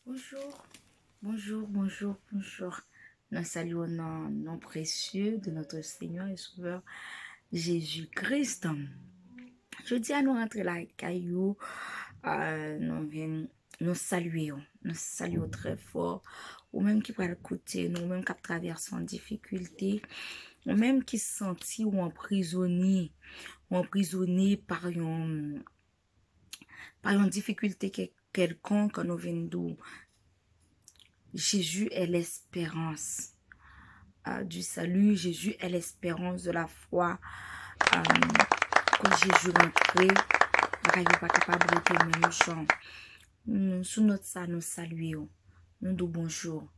Bonjour, bonjour. Nous saluons le nom précieux de notre Seigneur et Sauveur Jésus-Christ. Je dis à nous rentrer là, caillou, nous venons nous saluons très fort, ou même qui peut écouter, nous même qui traversent en difficulté, ou même qui se sentit ou emprisonné par une difficulté quelconque, nous venons d'où. Jésus est l'espérance du salut. Jésus est l'espérance de la foi. Quand Jésus rentré, il n'est pas capable de être même chant. Sous notre ça, nous saluons. Nous disons bonjour.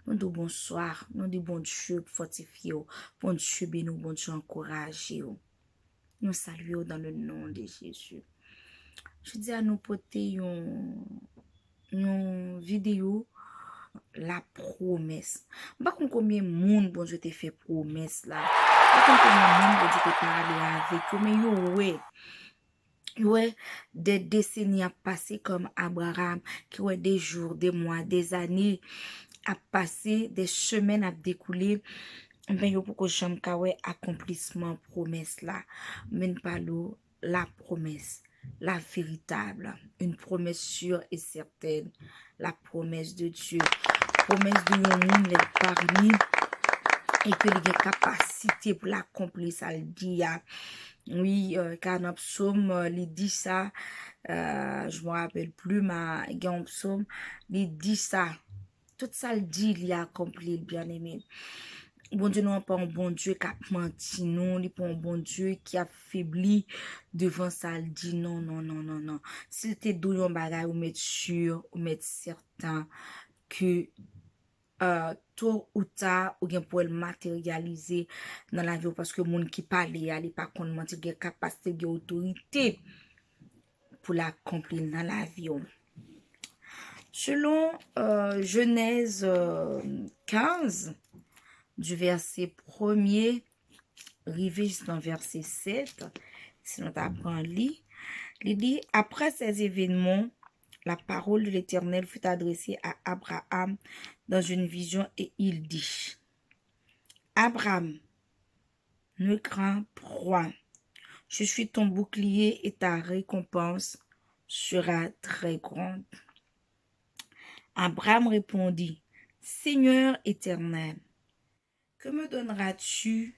Nous disons bonsoir. Nous disons bon Dieu fortifié. Bon Dieu béni, bon Dieu encouragé. Nous saluons dans le nom de Jésus. Je dis à nous porter une vidéo. La promesse. Pas combien de monde bon Dieu te fait promesse là. Pas combien de monde bon Dieu te parlé avec eux, mais ouais, des décennies à passer comme Abraham, qui ouais des jours, des mois, des années à passer, des semaines à découler. Ben yo pour que j'aime ouais accomplissement promesse là. Mais pas la promesse, la véritable, une promesse sûre et certaine, la promesse de Dieu. Promesse de yon monde parmi et que les capacités pour l'accomplir ça le dit. Oui, car dans psaume il dit ça, je me rappelle plus ma en psaume il dit ça, tout ça le dit il a accompli le bien-aimé. Bon Dieu non pas un bon Dieu qui a menti, non, il pas un bon Dieu qui a faibli devant ça, il dit non. S'il te donne un bagage, ou mettre sûr, ou mettre certain que tôt ou tard ou bien pour le matérialiser dans la vie parce que monde qui parle il pas qu'on mentir il capacité de autorité pour l'accomplir dans la vie. Selon Genèse 15 du verset 1er arrivé jusqu'au verset 7, si nous apprend lit, il dit après ces événements la parole de l'Éternel fut adressée à Abraham dans une vision et il dit: Abraham, ne crains point, je suis ton bouclier et ta récompense sera très grande. Abraham répondit: Seigneur éternel, que me donneras-tu?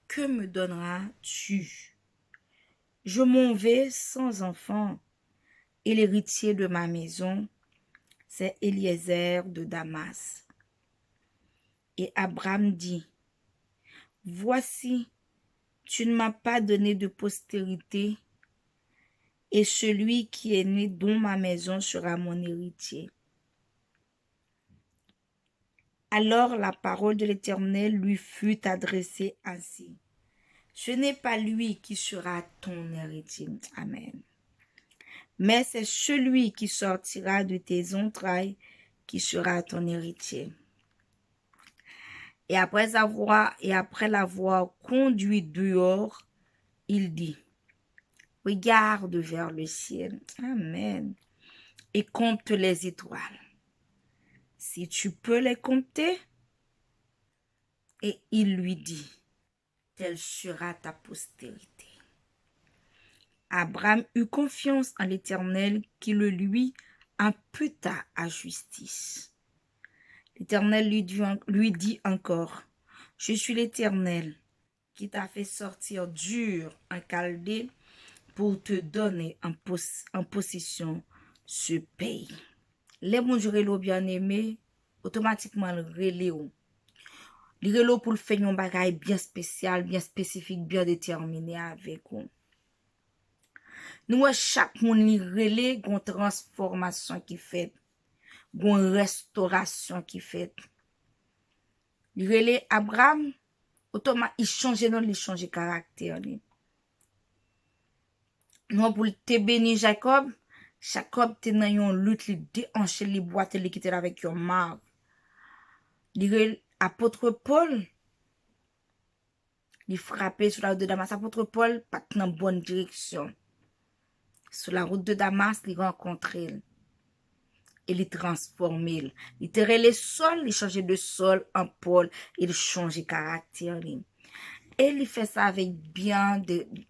Que me donneras-tu? Je m'en vais sans enfant, et l'héritier de ma maison, c'est Eliezer de Damas. Et Abraham dit: Voici, tu ne m'as pas donné de postérité, et celui qui est né dans ma maison sera mon héritier. Alors la parole de l'Éternel lui fut adressée ainsi: Ce n'est pas lui qui sera ton héritier. Amen. Mais c'est celui qui sortira de tes entrailles qui sera ton héritier. Et après l'avoir conduit dehors, il dit: Regarde vers le ciel. Amen. Et compte les étoiles. Si tu peux les compter. Et il lui dit: Telle sera ta postérité. Abraham eut confiance en l'Éternel qui le lui imputa à justice. L'Éternel lui dit encore: Je suis l'Éternel qui t'a fait sortir d'Ur en Chaldée pour te donner en possession ce pays. Les bons jours bien-aimés, automatiquement le relais. Il relo pour faire un bagage bien spécial, bien spécifique, bien déterminé avec vous. Nous, chaque monde li relais une transformation qui fait, une restauration qui fait. Il relais Abraham, automatiquement, il change non, il change caractère. Nous, pour te bénir Jacob, Jacob te dans une lutte, il déhanché, il boite, il quitte avec une marque. Il relais apôtre Paul, il frappait sur la route de Damas. Apôtre Paul, pas dans la bonne direction. Sur la route de Damas, il rencontre. et il transformer. Il te les sol, il change de sol en Paul, il change caractère. Et il fait ça avec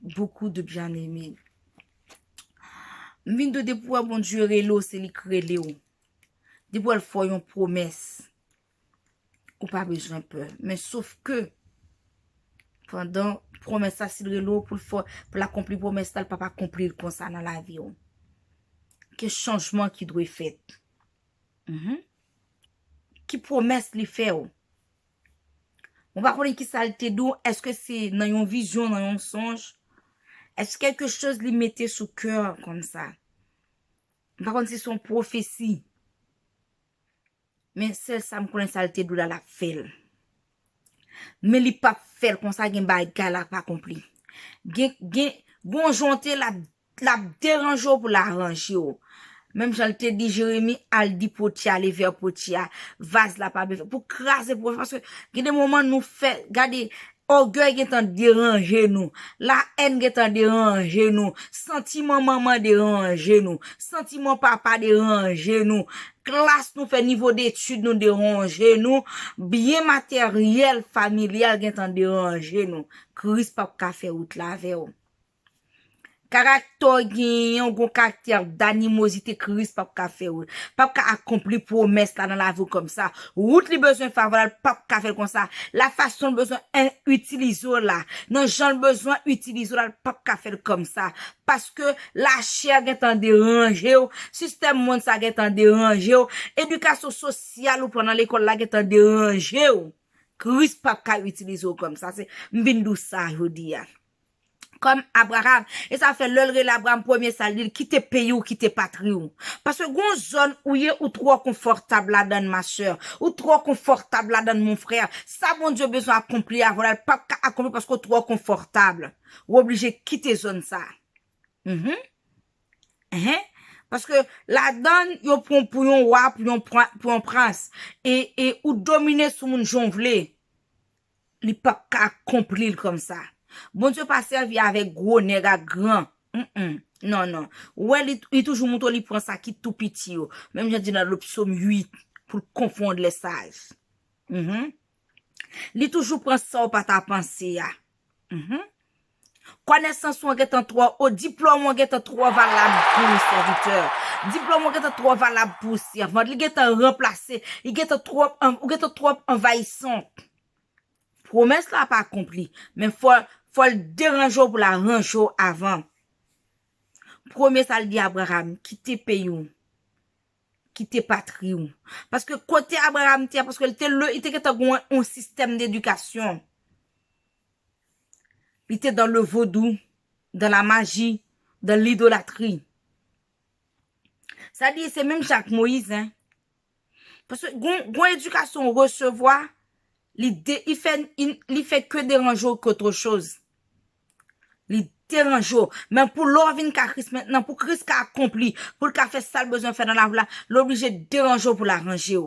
beaucoup de bien-aimés. Mine de pour bon Dieu relo, c'est li krele ou. Di pour faire une promesse. Ou pas besoin peur. Mais sauf que, pendant promesse ça, si relo pour l'accomplir promesse, ça, le papa accomplir comme ça dans la vie. Quel changement qui doit être fait. Qui promesse li fait ou. On va connaître qui ça le te dou. Est-ce que c'est dans une vision, dans un songe? Est-ce que quelque chose li mettait sous cœur comme ça? Par contre, c'est son prophétie. Mais celle ça me connaît ça le te dou la fait. Mais li pas fait comme ça gen bagay la pas accompli. Gon jonté la dérange pour la ranger. Même j'en te dit Jérémie al di potia aller vers potia vase la pas pour craser pour parce que gen des moments nous fait regardez orgueil qui est déranger nous, la haine qui est déranger nous, sentiment maman déranger nous, sentiment papa déranger nous, classe nous fait niveau d'études nous déranger nous, bien matériel familial qui est déranger nous. Christ pas ka faire out la vers. Caractère gen gon caractère d'animosité Christ pas ka faire pas ka accomplir promesse là dans la vie comme ça route li besoin favorable pas ka faire comme ça la façon besoin utiliser là non Jean besoin utiliser là pas ka faire comme ça parce que la chair est en déranger système monde ça est en déranger éducation sociale ou pendant l'école là est en déranger Christ pas ka utiliser comme ça c'est m'vindou ça jodi ya. Comme Abraham, et ça fait l'heure l'Abraham premier ça dit quitter pays ou quitter patrie ou parce que gon zone où y ou trop confortable là dans ma soeur ou trop confortable là dans mon frère ça bon Dieu besoin accomplir voilà pas accomplir parce que trop confortable ou obligé quitter zone ça parce que la donne yo prend pour un roi pour un prince et ou dominer sous mon jonvle li pas accomplir comme ça. Bon Dieu pas servi avec gros nègre grand. Non non. Ouais, il toujours montre li prend ça qui tout petit yo. Même j'ai dit dans le psaume 8 pour confondre les sages. Li toujours prend ça ou pas ta pensée ya. Connaissance ou est en trois, au diplôme ou est en trois valable pour serviteur. Diplôme ou est en trois valable pour servant. Il est en remplacé, il est en trop envahissant. Promesse là pas accompli, mais faut le déranger pour la ranger avant. Promesse ça le dit Abraham, quitter pays quitter patrie parce que côté Abraham parce que il était un système d'éducation. Il était dans le vaudou, dans la magie, dans l'idolâtrie. Ça dit c'est même Jacques Moïse parce que gon éducation recevoir il fait que déranger qu'autre chose. Il dérange. Mais pour l'orvin qu'a Christ maintenant, pour Christ qu'a accompli, pour qu'a fait ça le besoin de faire dans la vie, l'obligé de déranger pour l'arranger.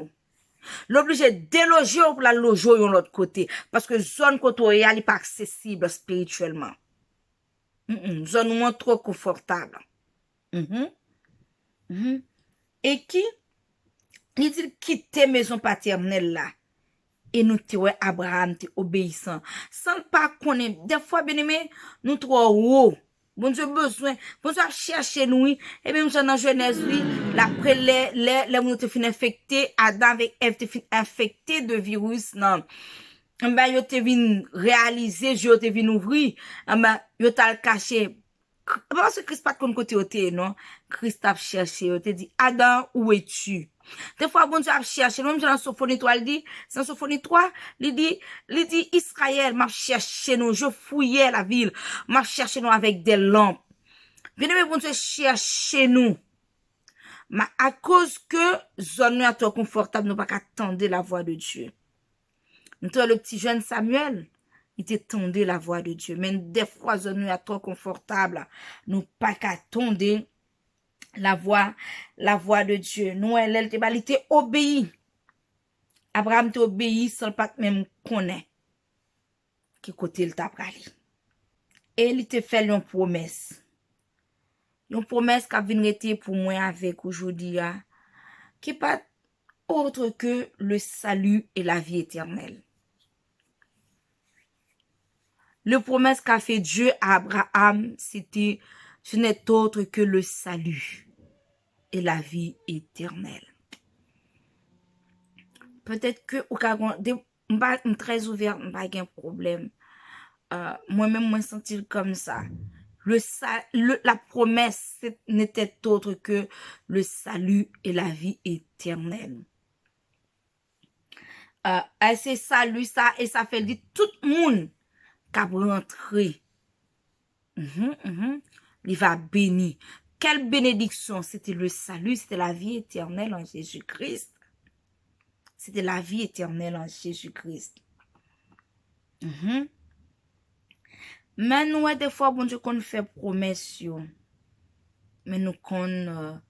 L'obligé de déloger pour la loger de l'autre côté. Parce que zone côté n'est pas accessible spirituellement. Zone moins trop confortable. Et qui? Il dit quitter maison paternelle là. Et nous te ouais Abraham te obéissant sans pas connaître des fois bien aimé nous trop haut bon Dieu besoin bon Dieu chercher nous et même dans Genèse lui après les nous te fin infecté Adam avec Ève te fin infecté de virus non ben yo te vinn réaliser yo te vinn ouvrir ben yo t'a caché parce que Christ pas de côté côté non Christ a cherché yo te dit Adam où es-tu. Des fois, bon Dieu a cherché, même dans Sophonie 3, il dit, dans Sophonie 3, il dit, Israël m'a cherché nous, je fouillais la ville, m'a cherché nous avec des lampes. Bien aimé, bon Dieu cherché nous. Mais à cause que zone nous a trop confortable, nous pas qu'attendre la voix de Dieu. Nous, le petit jeune Samuel, il t'attendait la voix de Dieu. Mais des fois, zone nous a trop confortable, nous pas qu'attendre la voix de Dieu. Nous, elle était obéi. Abraham te obéi sans pas même connaître qui côté il t'a prali. Et il te fait une promesse. Une promesse qui a venu pour moi avec aujourd'hui. qui n'est pas autre que le salut et la vie éternelle. Le promesse qu'a fait Dieu à Abraham, ce n'est autre que le salut et la vie éternelle. Peut-être que, ou suis très ouvert, pas de problème. Moi-même, moi sentir comme ça. La promesse n'était autre que le salut et la vie éternelle. C'est salut ça, et ça fait dire tout le monde qui a rentré. Il va bénir. Quelle bénédiction! C'était le salut, c'était la vie éternelle en Jésus-Christ. C'était la vie éternelle en Jésus-Christ. Mais nous, des fois, bon Dieu, qu'on fait promesse, mais nous, qu'on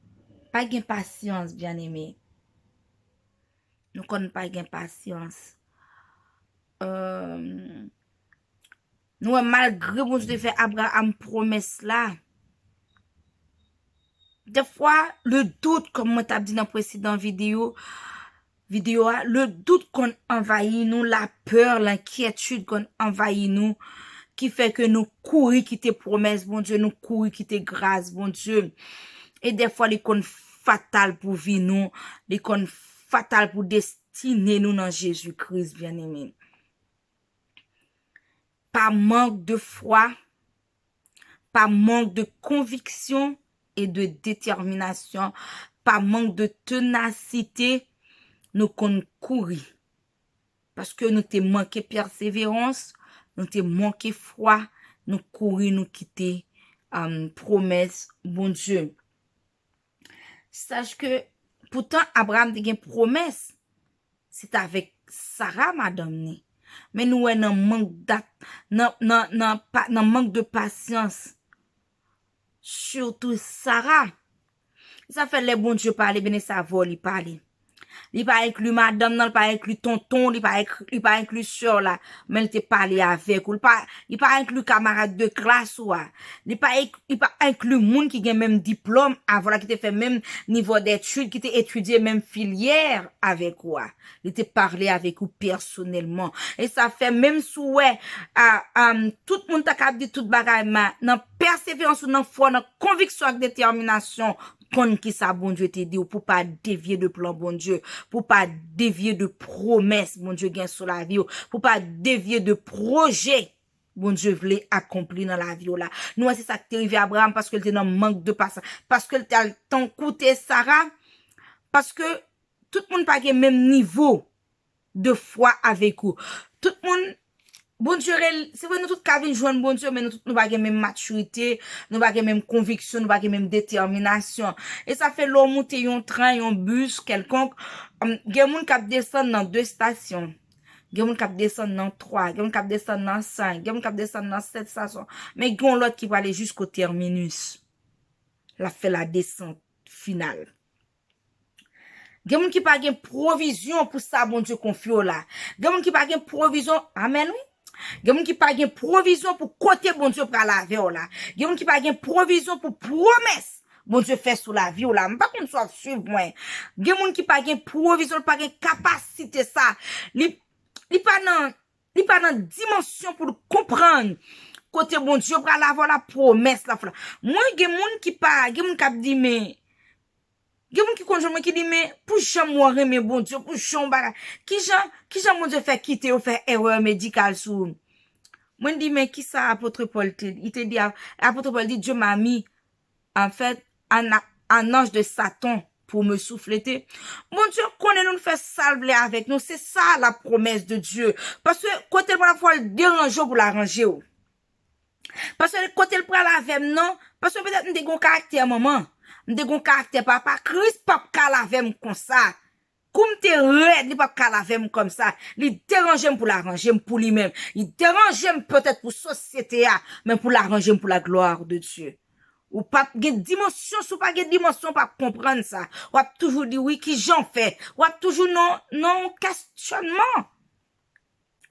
pas de patience, bien aimé. Nous, qu'on pas de patience. Nous, malgré bon Dieu, fait Abraham promesse là. Des fois, le doute, comme moi t'ai dit dans la précédente vidéo, le doute qu'on envahit nous, la peur, l'inquiétude qu'on envahit nous, qui fait que nous courir quitter promesse, bon Dieu, nous courir quitter grâce, bon Dieu. Et des fois, les qu'on fatal pour vie nous, les qu'on fatal pour destiner nous dans Jésus-Christ, bien aimé. Par manque de foi, par manque de conviction et de détermination, par manque de ténacité, nous qu'on courir. Parce que nous t'ai manqué persévérance, nous t'ai manqué foi, nous courir, nous quitter promesse, bon Dieu. Sache que, pourtant, Abraham te gen promesse, c'est avec Sarah, madame. Mais nous, nan manque de patience. Surtout Sarah. Ça fait les bon Dieu parler, ben ça va lui parler. Il pas inclus madame, non, il pas inclus tonton, il pas inclus soeur là, mais il te parler avec ou il pas inclus camarade de classe ou il pas inclus monde qui a même diplôme avant là qui te fait même niveau d'études, qui te étudié même filière avec ou il te parler avec ou personnellement et ça fait même souhait tout le monde t'a capté tout bagaille dans persévérance ou dans foi, dans conviction avec détermination. Qu'on qui ça bon Dieu te dit ou pour pas dévier de plan bon Dieu, pour pas dévier de promesses bon Dieu gain sur la vie, pour pas dévier de projet bon Dieu voulait accomplir dans la vie là. Nous c'est ça qui est arrivé à Abraham parce que il était dans manque de patience, parce que il t'a tant coûté Sarah, parce que tout le monde pas le même niveau de foi avec vous. Tout le monde bon Dieu, c'est vrai, nous tous avons joindre bon Dieu, mais nous tous nous pas même maturité, nous pas même conviction, nous pas même détermination. Et ça fait l'homme monter un train, un bus, quelconque. Gen moun k'ap descend dans 2 stations. Gen moun k'ap descend dans 3, gen moun k'ap descend dans 5, gen moun k'ap descend dans 7 stations. Mais gen l'autre qui va aller jusqu'au terminus. La fait la descente finale. Gen moun qui pas gen provision pour ça, bon Dieu, confio là. Gen moun qui pas gen provision, amen oui. Gen moun qui pas gen provision pour côté bon Dieu pour la vie là. Gen moun qui pas gen provision pour promesse bon Dieu fait sous la vie là. M'pas qu'on soit suivre moi. Gen moun qui pas gen provision, pas gen capacité ça. Li pas dans dimension pour comprendre côté bon Dieu pour avoir la promesse là. Moi gen moun qui k'ap di mais gen moun qui konjon qui dit mais pour jamais moi remet bon Dieu pour chon baga qui Jean mon Dieu fait quitter ou faire erreur médicale sous moi dit mais qui ça apôtre Paul il te dit apôtre Paul dit Dieu m'a mis en fait un ange de Satan pour me souffleter. Mon Dieu connaît nous fait salver avec nous, c'est ça la promesse de Dieu parce que côté pour la fois le déranger pour l'arranger. Parce que côté le prend la avec non parce que peut-être nous des gon caractère maman. M'de gon caractère papa, Christ pas calavem comme ça. Comme te red, li pas calavem comme ça. Li dérange pour l'arranger pour lui-même. Il dérange peut-être pour société mais pour l'arranger pour la gloire de Dieu. Ou pas gen dimension, sou pas gen dimension pas comprendre ça. Ou a toujours dit oui qui j'en fait. Ou a toujours non questionnement.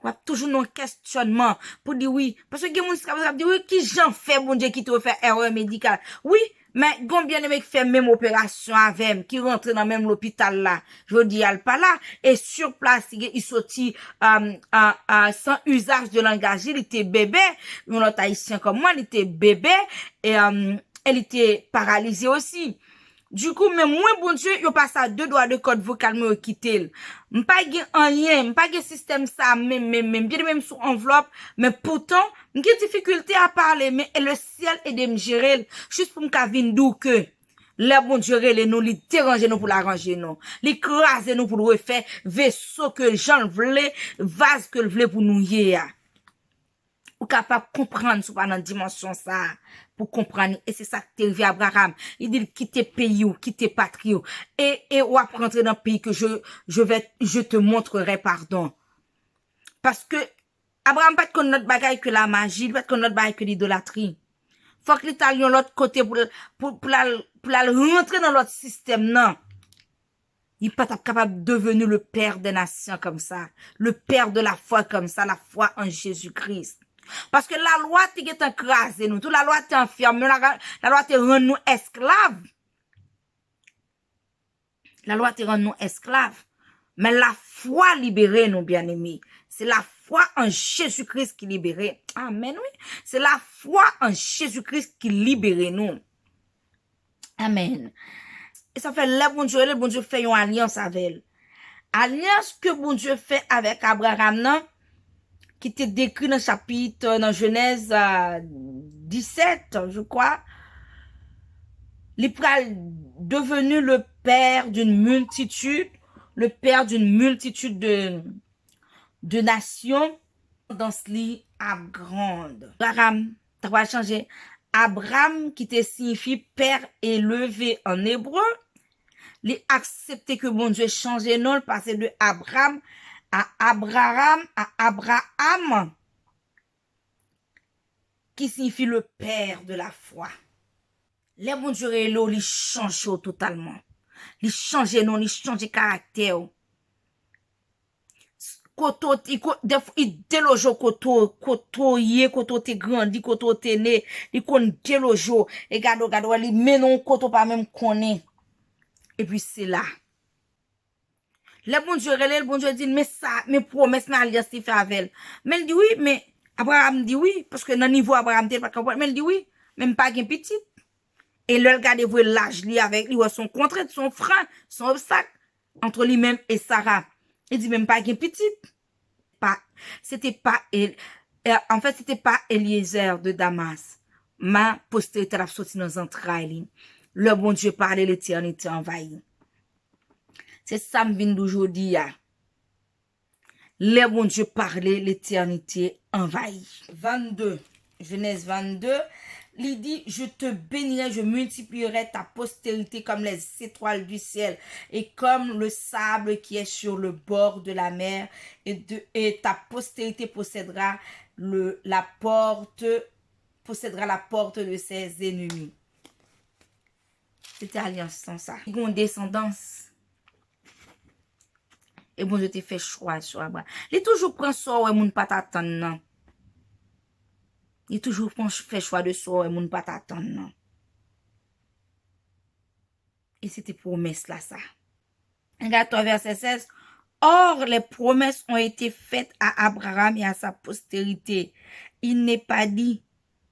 Ou a toujours non questionnement pour dire oui parce que gen moun sa dit oui qui j'en fait bon Dieu qui te fait erreur médicale. Oui Mais combien de mecs fait même opération avec qui rentre dans même l'hôpital là. Je dis al pas là et sur place il sorti sans usage de langage, il était bébé, un autre haïtien comme moi, il était bébé et elle était paralysée aussi. Du coup, même moi, bon Dieu, yo passe à deux doigts de code vocal, me quitter. M'pas gen rien, m'pas gen système ça, même sous enveloppe, mais pourtant, m'gen difficulté à parler, mais le ciel est de me gérer, juste pour m'ka vin dou que, le bon Dieu les nous, li déranger nous pour l'arranger nous, li craser nous pour le refaire, vaisseau que Jean voulait, vase que le voulait pour nous hier. Ou capable de comprendre sous dans dimension ça pour comprendre et c'est ça que t'es arrivé Abraham il dit quitter pays ou quitter patrie et ou après rentrer dans le pays que je te montrerai pardon parce que Abraham pas de notre bagaille que la magie pas de notre bagaille que l'idolâtrie faut que l'italien l'autre côté pour la rentrer dans l'autre système non il n'est pas capable de devenir le père des nations comme ça le père de la foi comme ça la foi en Jésus-Christ. Parce que la loi t'est écrasée nous, toute la loi t'est enfermée, la loi te rend nous esclaves. La loi te rend nous esclaves. Mais la foi libérée nous, bien-aimés. C'est la foi en Jésus-Christ qui libère. Amen, oui. C'est la foi en Jésus-Christ qui libère nous. Amen. Et ça fait le bon Dieu fait une alliance avec elle. Alliance que bon Dieu fait avec Abraham, non? Qui était décrit dans le chapitre, dans Genèse 17, je crois. Il est devenu le père d'une multitude, le père d'une multitude de nations dans ce lit à grande. Abraham, t'as pas changé. Abraham, qui te signifie père élevé en hébreu, il accepté que bon Dieu change non, passer de Abraham à Abraham, qui signifie le père de la foi. Les bon Dieu il change totalement. Il change non, il change caractère. Koto, il déloge koto te grandi, koto te né, il kon déloge, et gado, il menon koto pas même connaît. Et puis c'est là. Le bon Dieu dit, mais ça, mes promesses, ma alliance, il fait avec elle. Mais il dit oui, mais Abraham dit oui, parce que dans le niveau Abraham, t'es pas capable, mais il dit oui, même pas qu'un petit. Et là, regardez, vous l'âge, lui, avec lui, son contrainte, son frein, son obstacle, entre lui-même et Sarah. Il dit même pas qu'un petit. C'était pas, en fait, c'était pas Eliezer de Damas. Ma postérité a sorti dans les entrailles. Le bon Dieu parlait, l'éternité envahie. C'est ça me vient d'aujourd'hui. Le bon Dieu parlait, l'éternité envahie. 22, Genèse 22, il dit, je te bénirai, je multiplierai ta postérité comme les étoiles du ciel et comme le sable qui est sur le bord de la mer et ta postérité possédera la porte de ses ennemis. C'était alliance sans ça. Ils ont une descendance. Et bon, je t'ai fait choix sur Abraham. Il toujours prend ça et moun pas t'attendre non. Il toujours fait choix de ça et moun pas t'attendre non. Et c'était promesse là ça. Regarde toi verset 16. Or les promesses ont été faites à Abraham et à sa postérité. Il n'est pas dit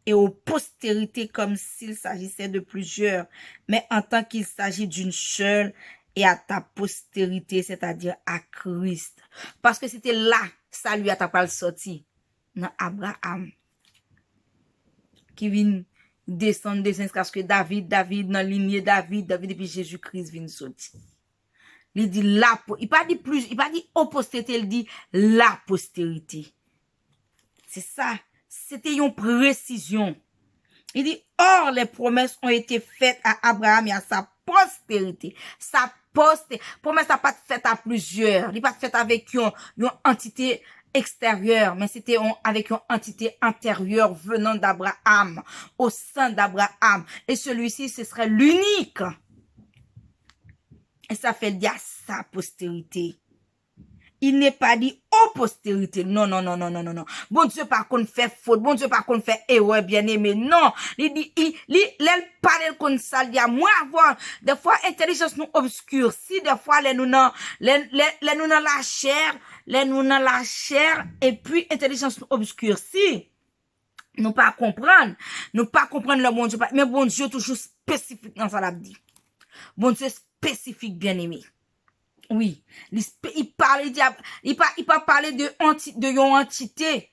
et aux postérités comme s'il s'agissait de plusieurs, mais en tant qu'il s'agit d'une seule et à ta postérité, c'est-à-dire à Christ. Parce que c'était là, salut à ta parole sorti, dans Abraham, qui vient descendre parce que David, dans la lignée David, et puis Jésus-Christ vient sortir. Il dit la, il pas dit plus, il pas dit aux postérités, il dit la postérité. C'est ça, c'était une précision. Il dit, or les promesses ont été faites à Abraham et à sa postérité. Sa promesse n'a pas été faite à plusieurs. Il n'est pas faite avec une entité extérieure, mais c'était avec une entité intérieure venant d'Abraham, au sein d'Abraham. Et celui-ci, ce serait l'unique. Et ça fait dire sa postérité. Il n'est pas dit aux postérités. Non, non, non, non, non, non, non. Bon Dieu pas qu'on fait faute. Bon Dieu pas qu'on fait erreur, bien aimé. Non. Il dit, il parle comme ça. Il y a moi avoir. Des fois, intelligence nous obscurcit. Des fois, les nous dans la chair. Les nous dans la chair. Et puis, intelligence nous obscurcit. Nous pas comprendre. Nous pas comprendre le bon Dieu. Mais bon Dieu toujours spécifique dans ça l'a dit. Bon Dieu spécifique, bien aimé. Oui, il parle, il pas parler de une entité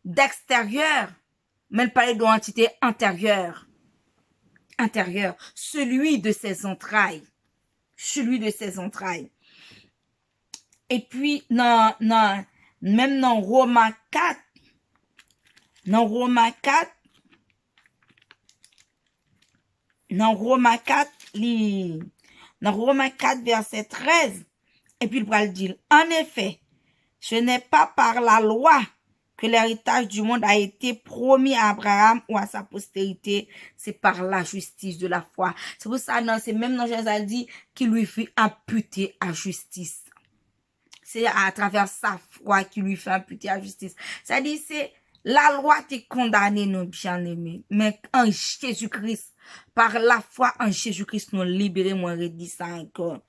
d'extérieur, mais il parlait d'une entité intérieure, celui de ses entrailles, Et puis, même dans Romains 4, dans Romains 4, verset 13, et puis il va le dire, en effet, ce n'est pas par la loi que l'héritage du monde a été promis à Abraham ou à sa postérité, c'est par la justice de la foi. C'est pour ça, c'est même dans Jésus a dit qu'il lui fut imputé à justice. C'est à travers sa foi qu'il lui fait imputer à justice. C'est-à-dire, c'est la loi t'est condamnée, nos bien-aimés, mais en Jésus-Christ, par la foi en Jésus-Christ, nous libérons, moi, redis ça encore.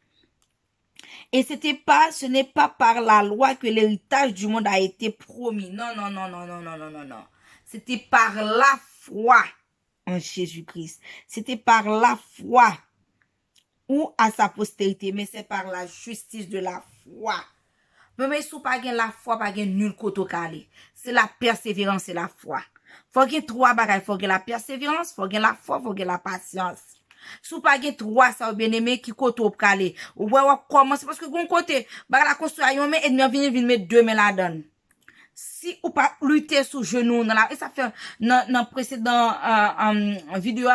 Et ce n'est pas par la loi que l'héritage du monde a été promis. Non, non, non, non, non, non, non, non, non. C'était par la foi en Jésus-Christ. C'était par la foi ou à sa postérité, mais c'est par la justice de la foi. Mais si vous pas la foi, pas nul côté calé. C'est la persévérance et la foi. Faut qu'il y ait trois bagages. Faut qu'il y ait la persévérance, faut qu'il y ait la foi, faut qu'il y ait la patience. Si vous pas trois, ça bien aimé, qui côté au calé. Ou ouais, comment, c'est parce que bon côté, la construction, mais et venir mettre deux mains là-dedans. Si ou pas lutter sous genou et ça fait dans précédent vidéo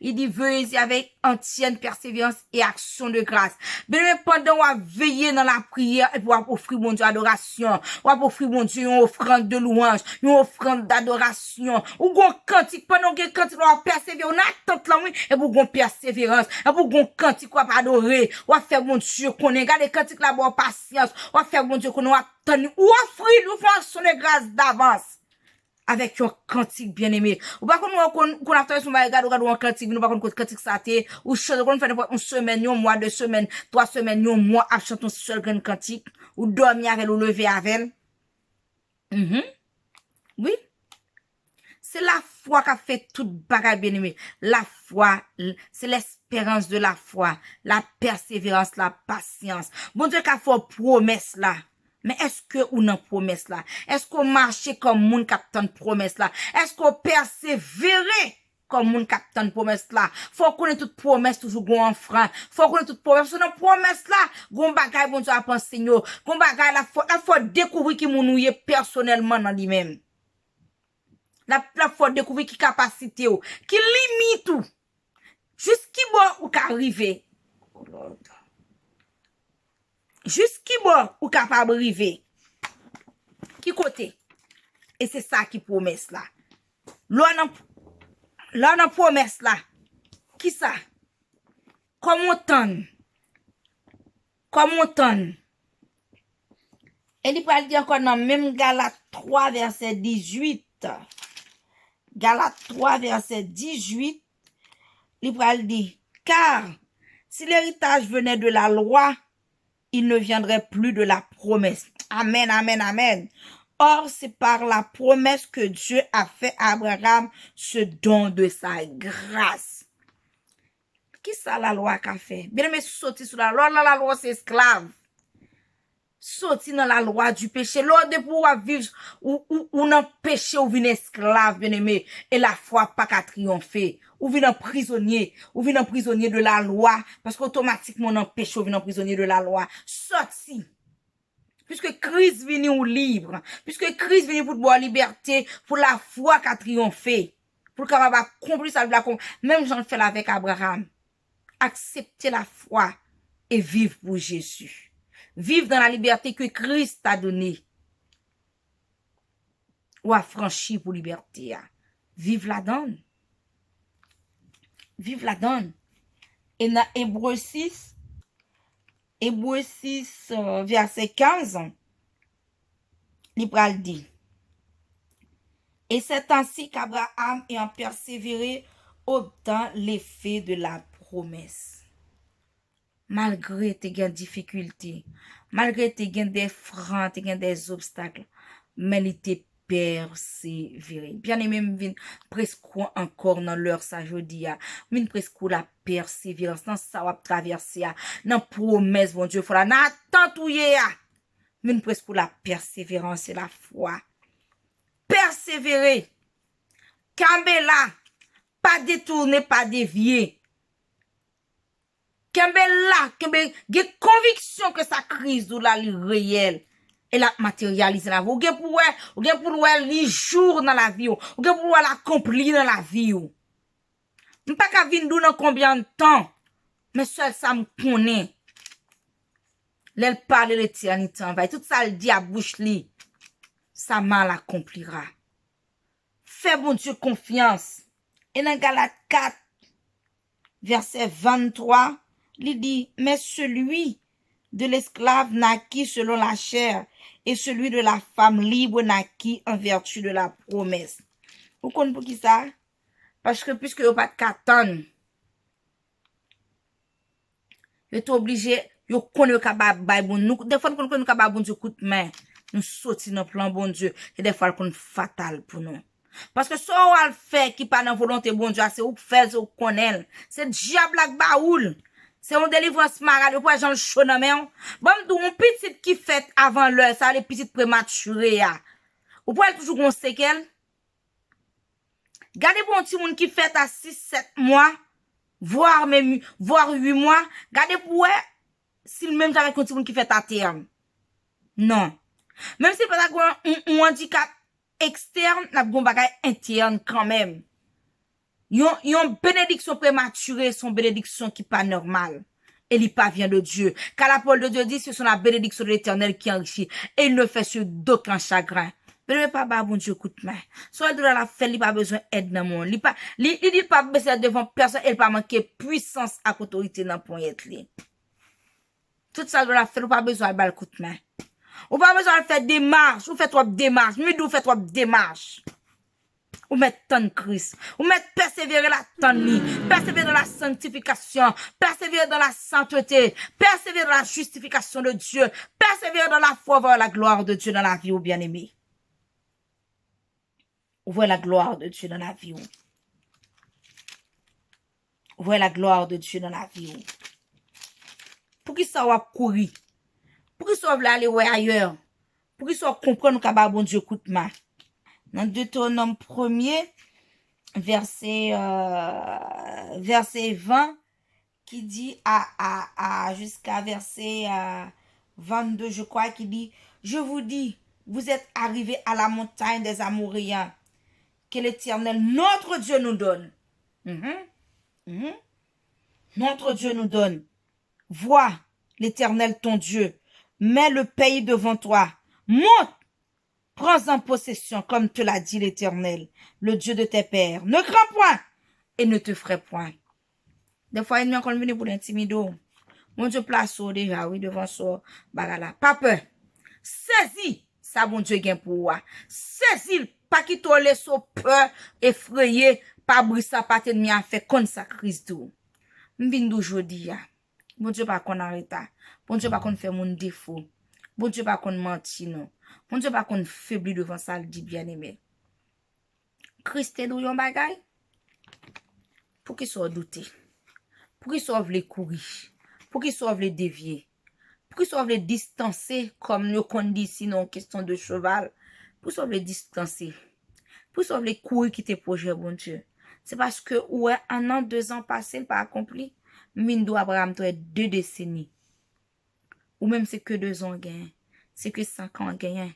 il dit veuillez avec entière persévérance et action de grâce. Mais pendant on veiller dans la prière et pour offrir mon Dieu adoration, ou offrir mon Dieu une offrande de louange, une offrande d'adoration, ou gon cantique pendant que cantique on persévérer on attend là oui et pour gon persévérance, et pour gon cantique on adorer, ou faire mon Dieu connaît garder cantique là bon patience, ou faire mon Dieu connaît ou offrir nous façon de grâce d'avance avec un cantique bien aimé ou pas qu'on a fait son regarde un cantique nous pas qu'on cantique ça ou chose qu'on fait une semaine un mois 2 semaines 3 semaines un mois à chanter un seul grand cantique ou dormir avec ou lever avec oui c'est la foi qui a fait toute bagarre bien aimé la foi c'est l'espérance de la foi la persévérance la patience bon Dieu qu'a fait promesse là. Mais est-ce que ou nan promesse là? Est-ce qu'on marche comme moun captain promesse là? Est-ce qu'on persévère comme moun captain promesse là? Faut qu'on ait toute promesse toujours gon en franc. Faut qu'on ait toute promesse. Parce que promesse là, gon bagay bon Dieu a pensé yo. Gon bagay la faut découvrir qui moun ouye personnellement dans lui-même. La faut découvrir qui capacité ou, qui limite ou. Jusqu'y bon ou qu'arriver. Oh Lord. Jusqu'y bon ou capable arriver. Qui côté? Et c'est ça qui promesse là. Là on promesse là. Qui ça? Comment on Et il va dire encore dans même Galates 3 verset 18. Galates 3 verset 18. Il va dire car si l'héritage venait de la loi, il ne viendrait plus de la promesse. Amen, amen, amen. Or, c'est par la promesse que Dieu a fait à Abraham ce don de sa grâce. Qui ça la loi qu'a fait? Bien aimé, sorti sous la loi c'est esclave. Sorti dans la loi du péché. L'ordre de pouvoir vivre ou dans péché ou vin esclave, bien aimé. Et la foi pas qu'à triompher. Ou vin prisonnier de la loi. Parce qu'automatiquement dans péché ou vin prisonnier de la loi. Sorti. Puisque Christ vient ou libre. Puisque Christ vient pour boire liberté. Pour la foi qu'a triomphé. Pour capable accomplir ça. Même j'en fais avec Abraham. Accepter la foi. Et vivre pour Jésus. Vivre dans la liberté que Christ t'a donnée. Ou affranchi pour liberté. Vive la donne. Vive la donne. Et dans Hébreux 6, Hébreux 6, verset 15, il pral dit, et c'est ainsi qu'Abraham, ayant persévéré, obtint l'effet de la promesse. Malgré tes difficultés, malgré tes des freins, tes des obstacles, mais il était persévéré. Bien aimé, vin presque encore dans l'heure ça jodi a. Vin presque la persévérance dans ça va traverser a. Dans promesse bon Dieu, faut la nan attendouye a. Vin presque la persévérance et la foi. Persévérer. Camber là, pas détourner, pas dévier. Kembe là, kembe gen conviction que sa crise ou la li réel et la matérialise la vie. Ou gen pour li jour dans la vie ou gen pour l'accomplir dans la vie ou. M'pa ka vin dou dans combien de temps, mais seul ça me connaît. L'elle parle l'éternité en va tout ça le dit à bouche li. Ça mal accomplira. Fais bon Dieu confiance. Et dans Galates 4 verset 23 il dit, mais celui de l'esclave naquit selon la chair et celui de la femme libre naquit en vertu de la promesse. Vous comprenez pour qui ça? Parce que puisque vous pas de carton, vous êtes obligé, vous connaissez capable bon nous des fois nous connaissons capable bon Dieu coup de main, nous sortir dans plan bon Dieu et des fois qu'on fatal pour nous. Parce que ça on le fait qui pas dans volonté bon Dieu, c'est ou faire ou connaître, c'est diable ak baoul. C'est une délivrance malade, pour Jean le chaud dans main. Bon, un petit qui fait avant l'heure, ça, les petites prématurées, ou pouvez toujours qu'on séquelle. Gardez bon petit monde qui fait à 6-7 mois, voire 8 mois. Gardez pour s'il même avec un petit monde qui fait à terme. Non. Même si pas un handicap externe, la bon bagay interne quand même. Yon bénédiction prématurée, son bénédiction qui pas normale. Et il pas vient de Dieu. Car la parole de Dieu dit, ce sont la bénédiction de l'Éternel qui enrichit. Et il ne fait sur d'aucun chagrin. Mais ne pas bon Dieu coup de main. Soit de la fait, il pas besoin d'aide dans le monde. Il dit pas baisser devant personne, il pas manquer puissance à autorité dans le point li. Tout ça de la fait, il pas besoin de coup de main. Ou pas besoin de faire des marches, ou fait trop de démarches, mais d'où fait trop de démarches. Ou mettre ton Christ, ou mettre persévérer la tonne, persévérer dans la sanctification, persévérer dans la sainteté, persévérer dans la justification de Dieu, persévérer dans la foi vers la gloire de Dieu dans la vie, ou bien-aimé. Ou voir la gloire de Dieu dans la vie, ou. Voir la gloire de Dieu dans la vie, ou. Pour qu'il soit courir, pour qu'il soit aller ailleurs, pour qu'il soit comprendre qu'à bon Dieu coûte mal. Dans Deutéronome 1er, verset 20, qui dit jusqu'à verset 22, je crois, qui dit, je vous dis, vous êtes arrivés à la montagne des Amoréens, que l'Éternel, notre Dieu, nous donne. Notre Dieu nous donne. Vois l'Éternel, ton Dieu, mets le pays devant toi, monte. Prends en possession, comme te l'a dit l'Éternel, le Dieu de tes pères. Ne crains point et ne te ferai point. Des fois, il y a encore venu pour l'intimider. Mon Dieu place déjà, oui, devant ça. Bagala. Pas peur. Saisis ça, mon Dieu, gain pour toi. Saisis, pas qui te laisse peur, effrayé, pas brissa, pas t'ennemi à faire comme ça, Christ. M'vin d'aujourd'hui, mon Dieu, pas qu'on arrête. Mon Dieu, pas qu'on fait mon défaut. Mon Dieu, pas qu'on mentit, non. Mon Dieu, pas qu'on faiblit devant ça, le dit bien aimé. Christ est yon bagay. Pour qu'il soit douté. Pour qu'il soit vle courir. Pour qu'il soit vle dévier. Pour qu'il soit vle distancer, comme nous qu'on dit sinon, question de cheval. Pour qu'il soit vle distancer. Pour qu'il soit vle courir qui te projet, bon Dieu. C'est parce que, ouais, 1 an, 2 ans passé, pas accompli. Mindo Abraham, toi, 2 décennies. Ou même c'est que 2 ans gain. C'est que 5 ans gain.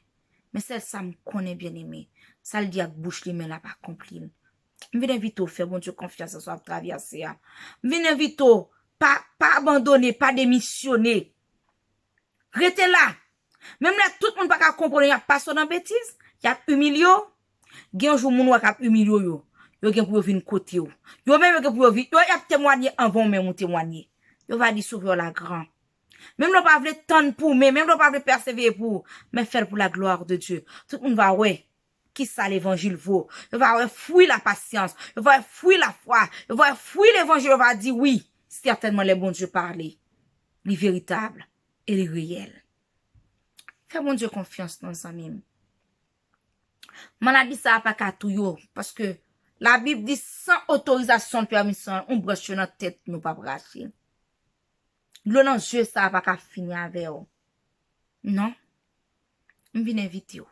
Mais ça me connaît bien aimé. Ça le dit à bouche li mais là pas accompli. M'vin invite faire bon Dieu confiance à soit traverser. M'vin invite pas abandonner, pas démissionner. Restez là. Même là tout le monde pas comprendre, y a pas son bêtise, y a humilié. Gen jour moun wak ap humilié yo. Yo gen pour venir côté yo. Yo même gen pour venir, yo y a témoigner avant même témoigner. Yo va dire sauver la grand. Même l'on pas voulu tendre pour mais même l'on pas voulu persévérer pour mais faire pour la gloire de Dieu. Tout le monde va ouais qui ça l'évangile vaut. Il va fouiller la patience, il va fouiller la foi, il va fouiller l'évangile, il va dire oui, certainement les bons Dieu parler, les véritables et les réels. Fais mon Dieu confiance dans nos amis. Maladie ça pas qu'à tout yo parce que la Bible dit sans autorisation de permission, on broche sur notre tête nous pas bracher. L'eau dans yeux ça pas qu'à finir avec vous. Non. Je viens inviter vous.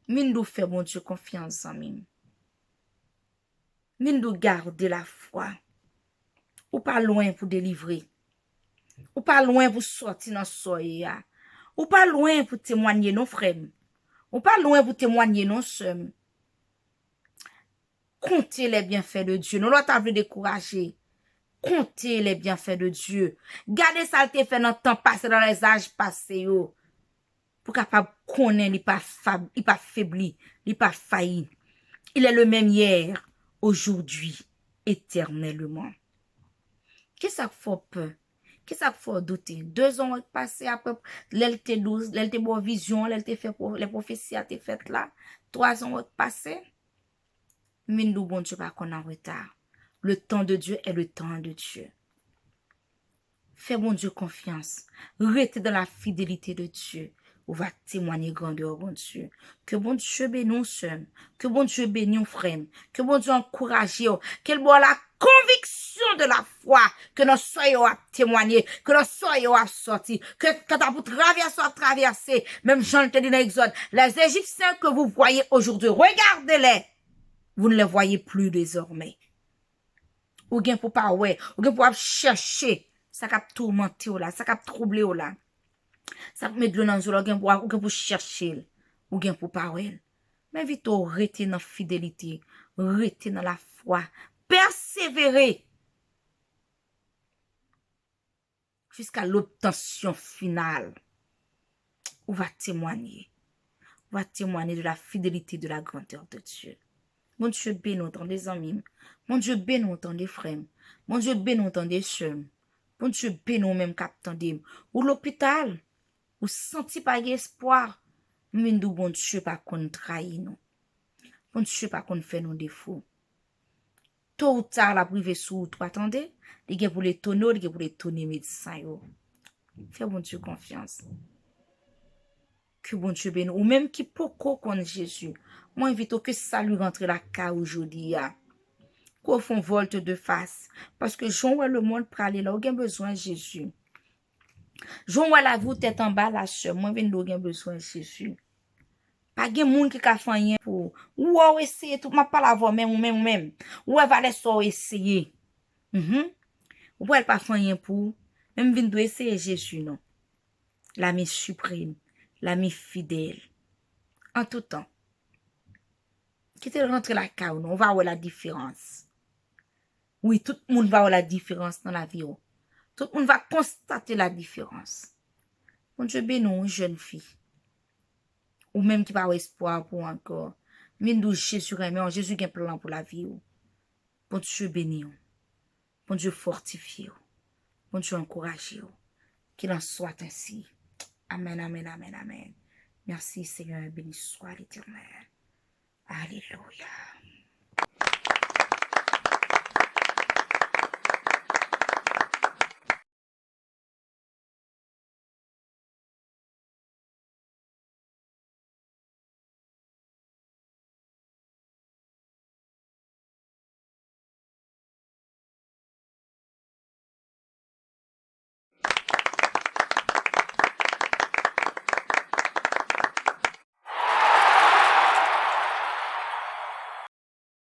Mindou fait mon Dieu confiance en moi. Mindou garder la foi. Ou pas loin pour délivrer. Ou pas loin pour sortir dans soya. Ou pas loin pour témoigner nos frères. Ou pas loin pour témoigner nos sœurs. Comptez les bienfaits de Dieu. Nous l'autre voulu décourager. Comptez les bienfaits de Dieu. Gardez ça te fait dans le temps passé, dans les âges passés yo. Pour capable connaître, il pas faibli, il pas failli. Il est le même hier, aujourd'hui, éternellement. Qu'est-ce que ça fait peur? Qu'est-ce que ça fait douter? 2 ans passé après, l'LT 12, l'LT bonne vision, l'LT fait les prophéties a été faites là. 3 ans passé. Mais nous, bon Dieu, pas qu'on en retard. Le temps de Dieu est le temps de Dieu. Fais bon Dieu confiance. Restez dans la fidélité de Dieu. On va témoigner grandeur, bon Dieu. Que bon Dieu bénisse nous, que bon Dieu bénisse nos frères, que bon Dieu encourage, qu'elle voit la conviction de la foi, que nous soyons à témoigner, que nous soyons à sortir, que quand vous traversez, même Jean te dit dans l'Exode, les Égyptiens que vous voyez aujourd'hui, regardez-les, vous ne les voyez plus désormais. Ou bien pour pas ouais, ou bien pour chercher, ça cap tourmenter là, ça cap troubler là. Ça met de l'eau dans l'eau, ou bien pour chercher, ou bien pour parler. Mais vite, rester dans la fidélité, rester dans la foi, persévérer jusqu'à l'obtention finale. On va témoigner. On va témoigner de la fidélité, de la grandeur de Dieu. Mon Dieu, bénis autant des amis. Mon Dieu, bénis autant des frères. Mon Dieu, bénis autant des sœurs. Mon Dieu, bénis même captant ou l'hôpital. Ou senti pas espoir, mais nous, bon Dieu, pas qu'on trahit nous. Bon Dieu, pas qu'on fait nos défauts. Tôt ou tard, la privé sous toi, attendez, les gars pour les tonneaux, les gars pour les tonner médecins, yo. Fais bon Dieu confiance. Que bon Dieu bénisse, ou même qui poko contre Jésus. Moi, invite que ça lui rentre la cas aujourd'hui, ya. Qu'on font volte de face. Parce que Jean, le monde pralé là, ou a besoin de Jésus. Jean, la vous tête en bas, la sœur, moi, vient de besoin de Jésus. Pas de monde qui a fait rien pour. Ou essayer tout, ma pas la voix même ou même. Ou elle va laisser essayer. Ou elle pas faire rien pour. Même vient de essayer Jésus, non. L'ami suprême, l'ami fidèle. En tout temps. Qui te rentre la caille, on va voir la différence. Oui, tout le monde va voir la différence dans la vie. Tout le monde va constater la différence. Bon Dieu bénis, jeune fille. Ou même qui n'a pas espoir pour encore. Mais nous, Jésus, Jésus a un plan pour la vie. Bon Dieu bénis. Bon Dieu fortifie. Bon Dieu encourage. Qu'il en soit ainsi. Amen, amen, amen, amen. Merci Seigneur, béni soit l'Éternel. Alléluia.